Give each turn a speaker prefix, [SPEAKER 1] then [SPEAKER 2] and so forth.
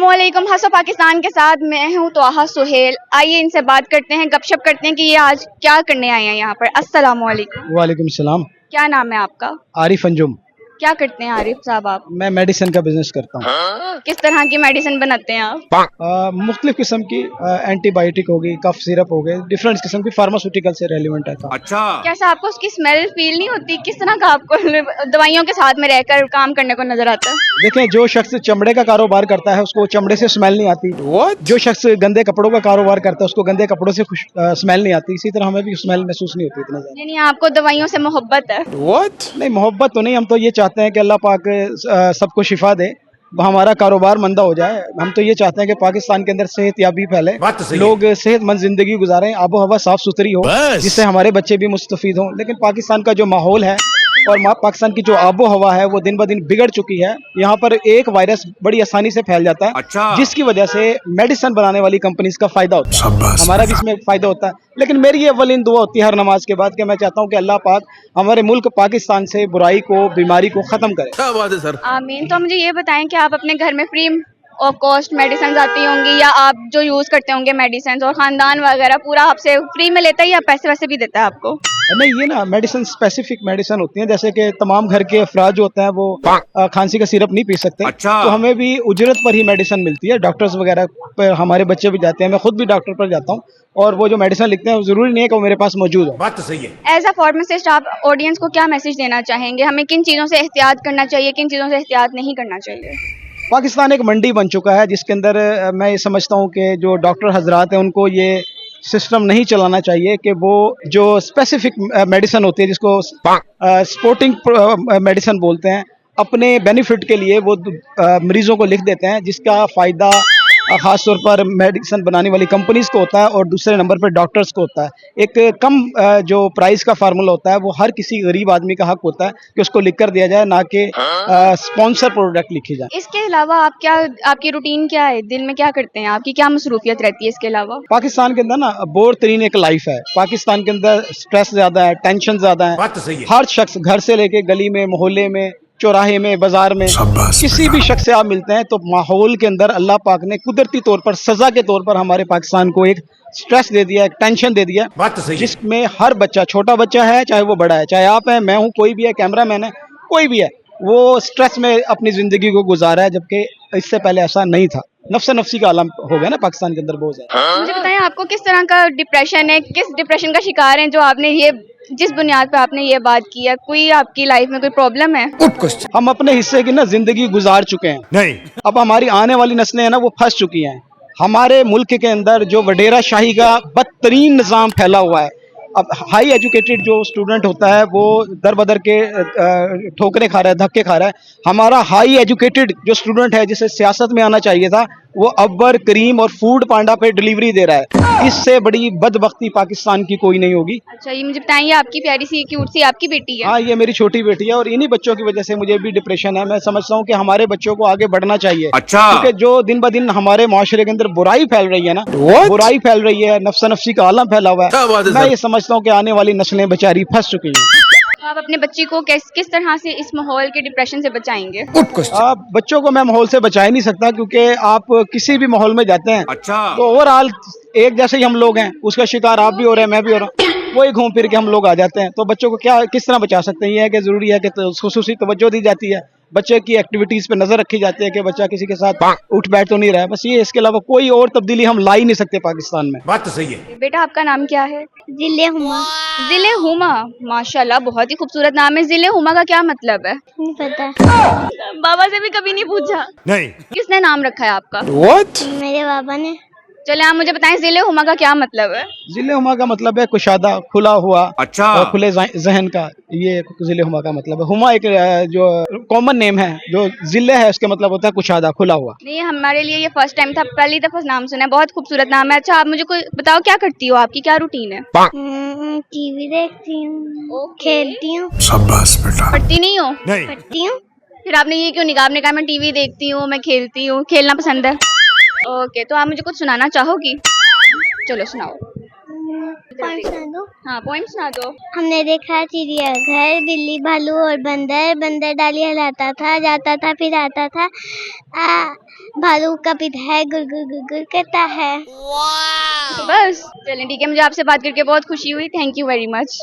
[SPEAKER 1] अस्सलाम वालेकुम। हंसो पाकिस्तान के साथ मैं हूँ तोहा सुहेल। आइए इनसे बात करते हैं, गपशप करते हैं कि ये आज क्या करने आए हैं यहाँ पर। अस्सलाम वालेकुम।
[SPEAKER 2] वालेकुम सलाम।
[SPEAKER 1] क्या नाम है आपका?
[SPEAKER 2] आरिफ अंजुम।
[SPEAKER 1] क्या करते हैं आरिफ साहब आप?
[SPEAKER 2] मैं मेडिसिन का बिजनेस करता हूँ।
[SPEAKER 1] किस तरह की मेडिसिन बनाते हैं आप?
[SPEAKER 2] मुख्तलिफ किस्म की एंटीबायोटिक होगी, कफ सिरप हो गए, डिफरेंट किस्म की फार्मास्यूटिकल से रेलिवेंट है।
[SPEAKER 3] अच्छा,
[SPEAKER 1] कैसा आपको उसकी स्मेल फील नहीं होती? किस तरह का आपको दवाइयों के साथ में रहकर काम करने को नजर आता है?
[SPEAKER 2] देखें, जो शख्स चमड़े का कारोबार करता है उसको चमड़े से स्मेल नहीं आती। जो शख्स गंदे कपड़ों का कारोबार करता है उसको गंदे कपड़ों से स्मेल नहीं आती। इसी तरह हमें भी स्मेल महसूस नहीं होती इतना ज्यादा।
[SPEAKER 1] यानी आपको दवाइयों से मोहब्बत है?
[SPEAKER 2] नहीं, मोहब्बत तो नहीं, हम तो ये चाहते हैं कि अल्लाह पाक सबको शिफा दे, हमारा कारोबार मंदा हो जाए। हम तो ये चाहते हैं कि पाकिस्तान के अंदर सेहत याबी फैले,
[SPEAKER 3] बात तो सही
[SPEAKER 2] लोग सेहतमंद जिंदगी गुजारें, आबो हवा साफ सुथरी हो जिससे हमारे बच्चे भी मुस्तफीद हों। लेकिन पाकिस्तान का जो माहौल है और पाकिस्तान की जो आबो हवा है वो दिन ब दिन बिगड़ चुकी है। यहाँ पर एक वायरस बड़ी आसानी से फैल जाता है,
[SPEAKER 3] अच्छा,
[SPEAKER 2] जिसकी वजह से मेडिसिन बनाने वाली कंपनीज का फायदा होता है, हमारा भी इसमें फायदा होता है। लेकिन मेरी ये अव्वलीन दुआ होती है हर नमाज के बाद कि मैं चाहता हूँ कि अल्लाह पाक हमारे मुल्क पाकिस्तान से बुराई को, बीमारी को खत्म करे।
[SPEAKER 3] क्या बात है सर।
[SPEAKER 1] आमीन। तो मुझे ये बताएं कि आप अपने घर में फ्री और कॉस्ट मेडिसिन आती होंगी या आप जो यूज करते होंगे मेडिसिन, और खानदान वगैरह पूरा आपसे फ्री में लेता है या पैसे वैसे भी देता है आपको?
[SPEAKER 2] नहीं, ये ना मेडिसिन स्पेसिफिक मेडिसिन होती हैं, जैसे कि तमाम घर के अफराद जो होते हैं वो खांसी का सिरप नहीं पी सकते।
[SPEAKER 3] अच्छा,
[SPEAKER 2] तो हमें भी उजरत पर ही मेडिसिन मिलती है। डॉक्टर्स वगैरह पर हमारे बच्चे भी जाते हैं, मैं खुद भी डॉक्टर पर जाता हूँ, और वो जो मेडिसिन लिखते हैं जरूरी नहीं है कि वो मेरे पास मौजूद हो।
[SPEAKER 3] बात तो सही है।
[SPEAKER 1] एज अ फार्मासिस्ट आप ऑडियंस को क्या मैसेज देना चाहेंगे? हमें किन चीज़ों से एहतियात करना चाहिए, किन चीज़ों से एहतियात नहीं करना चाहिए?
[SPEAKER 2] पाकिस्तान एक मंडी बन चुका है जिसके अंदर मैं ये समझता हूँ कि जो डॉक्टर हजरात हैं उनको ये सिस्टम नहीं चलाना चाहिए कि वो जो स्पेसिफिक मेडिसिन होती है जिसको स्पोर्टिंग मेडिसिन बोलते हैं, अपने बेनिफिट के लिए वो मरीजों को लिख देते हैं, जिसका फ़ायदा ख़ास तौर पर मेडिसिन बनाने वाली कंपनीज को होता है और दूसरे नंबर पर डॉक्टर्स को होता है। एक कम जो प्राइस का फार्मूला होता है वो हर किसी गरीब आदमी का हक होता है कि उसको लिख कर दिया जाए, ना कि स्पॉन्सर प्रोडक्ट लिखी जाए।
[SPEAKER 1] इसके अलावा आप क्या, आपकी रूटीन क्या है? दिन में क्या करते हैं? आपकी क्या मसरूफियत रहती है इसके अलावा?
[SPEAKER 2] पाकिस्तान के अंदर ना बोर तरीन एक लाइफ है। पाकिस्तान के अंदर स्ट्रेस ज़्यादा है, टेंशन ज़्यादा है।
[SPEAKER 3] बात तो सही है।
[SPEAKER 2] हर शख्स घर से लेके गली में, मोहल्ले में, चौराहे में, बाजार में, किसी भी शख्स से आप मिलते हैं तो माहौल के अंदर अल्लाह पाक ने कुदरती तौर पर सजा के तौर पर हमारे पाकिस्तान को एक स्ट्रेस दे दिया, एक टेंशन दे दिया,
[SPEAKER 3] बात तो सही है।
[SPEAKER 2] जिसमें हर बच्चा, छोटा बच्चा है चाहे वो बड़ा है, चाहे आप हैं, मैं हूँ, कोई भी है, कैमरा मैन है, कोई भी है, वो स्ट्रेस में अपनी जिंदगी को गुजारा है, जबकि इससे पहले ऐसा नहीं था। नफ्सा नफ्सी का आलम हो गया ना पाकिस्तान के अंदर बहुत ज्यादा।
[SPEAKER 1] मुझे बताएं आपको किस तरह का डिप्रेशन है, किस डिप्रेशन का शिकार है जो आपने ये, जिस बुनियाद पे आपने ये बात की है? कोई आपकी लाइफ में कोई प्रॉब्लम है?
[SPEAKER 2] हम अपने हिस्से की ना जिंदगी गुजार चुके हैं,
[SPEAKER 3] नहीं,
[SPEAKER 2] अब हमारी आने वाली नस्लें हैं ना वो फंस चुकी हैं। हमारे मुल्क के अंदर जो वडेरा शाही का बदतरीन निज़ाम फैला हुआ है। अब हाई एजुकेटेड जो स्टूडेंट होता है वो दर बदर के ठोकरे खा रहा है, धक्के खा रहा है। हमारा हाई एजुकेटेड जो स्टूडेंट है जिसे सियासत में आना चाहिए था, वो अब्बर, करीम और फूड पांडा पे डिलीवरी दे रहा है। इससे बड़ी बदबख्ती पाकिस्तान की कोई नहीं होगी।
[SPEAKER 1] अच्छा, ये मुझे बताएं, ये आपकी प्यारी सी क्यूट सी आपकी बेटी है?
[SPEAKER 2] हाँ, ये मेरी छोटी बेटी है और इन्हीं बच्चों की वजह से मुझे भी डिप्रेशन है। मैं समझता हूँ कि हमारे बच्चों को आगे बढ़ना चाहिए।
[SPEAKER 3] अच्छा,
[SPEAKER 2] क्योंकि जो दिन ब दिन हमारे माशरे के अंदर बुराई फैल रही है ना, बुराई फैल रही है, नफ्सा नफ्सी का आलम फैला हुआ
[SPEAKER 3] क्या बात
[SPEAKER 2] है।
[SPEAKER 3] है
[SPEAKER 2] मैं
[SPEAKER 3] सर।
[SPEAKER 2] ये समझता हूँ कि आने वाली नस्लें बेचारी फंस चुकी हैं।
[SPEAKER 1] तो आप अपने बच्ची को किस तरह से इस माहौल के डिप्रेशन से बचाएंगे?
[SPEAKER 2] आप बच्चों को मैं माहौल से बचा ही नहीं सकता, क्योंकि आप किसी भी माहौल में जाते हैं
[SPEAKER 3] अच्छा,
[SPEAKER 2] तो ओवरऑल एक जैसे ही हम लोग हैं, उसका शिकार आप भी हो रहे हैं, मैं भी हो रहा हूँ, वही घूम फिर के हम लोग आ जाते हैं। तो बच्चों को क्या किस तरह बचा सकते हैं? ये है कि जरूरी है कि खुसूसी तवज्जो दी जाती है, बच्चे की एक्टिविटीज पे नजर रखी जाती है कि बच्चा किसी के साथ उठ बैठ तो नहीं रहा है, बस ये। इसके अलावा कोई और तब्दीली हम ला ही नहीं सकते पाकिस्तान में।
[SPEAKER 3] बात तो सही है।
[SPEAKER 1] बेटा आपका नाम क्या है?
[SPEAKER 4] जिले हुआ।
[SPEAKER 1] जिले हुमा, माशाल्लाह बहुत ही खूबसूरत नाम है। जिले हुमा का क्या मतलब है?
[SPEAKER 4] नहीं पता।
[SPEAKER 1] बाबा से भी कभी नहीं पूछा?
[SPEAKER 3] नहीं,
[SPEAKER 1] किसने नाम रखा है आपका?
[SPEAKER 4] मेरे बाबा ने।
[SPEAKER 1] चले आप मुझे बताएं जिले हुमा का क्या मतलब है?
[SPEAKER 2] जिले हुमा का मतलब है कुशादा, खुला हुआ,
[SPEAKER 3] अच्छा,
[SPEAKER 2] और खुले जहन का, ये जिले हुमा का मतलब है। हुमा एक जो कॉमन नेम है, जो जिले है उसके मतलब होता है कुशादा, खुला हुआ।
[SPEAKER 1] नहीं, हमारे लिए ये फर्स्ट टाइम था, पहली दफा नाम सुना है, बहुत खूबसूरत नाम है। अच्छा, आप मुझे कोई बताओ, क्या करती हो, आपकी क्या रूटीन है?
[SPEAKER 4] टीवी देखती हूँ, खेलती हूँ।
[SPEAKER 2] शाबाश बेटा।
[SPEAKER 1] पढ़ती नहीं हो?
[SPEAKER 3] नहीं,
[SPEAKER 4] पढ़ती हूँ।
[SPEAKER 1] फिर आपने ये क्यों निकाह? आपने कहा मैं टीवी देखती हूँ, मैं खेलती हूँ, खेलना पसंद है। ओके, तो आप मुझे कुछ सुनाना चाहोगी? चलो सुनाओ।
[SPEAKER 4] पॉइंट सुना दो।
[SPEAKER 1] हाँ पॉइंट सुना दो।
[SPEAKER 4] हमने देखा चिड़िया घर, बिल्ली भालू और बंदर। बंदर डाली हिलाता था, जाता था फिर आता था। भालू का पिता है, गुर गुर गुर गुर करता है।
[SPEAKER 1] तो बस चलें ठीक है, मुझे आपसे बात करके बहुत खुशी हुई, थैंक यू वेरी मच।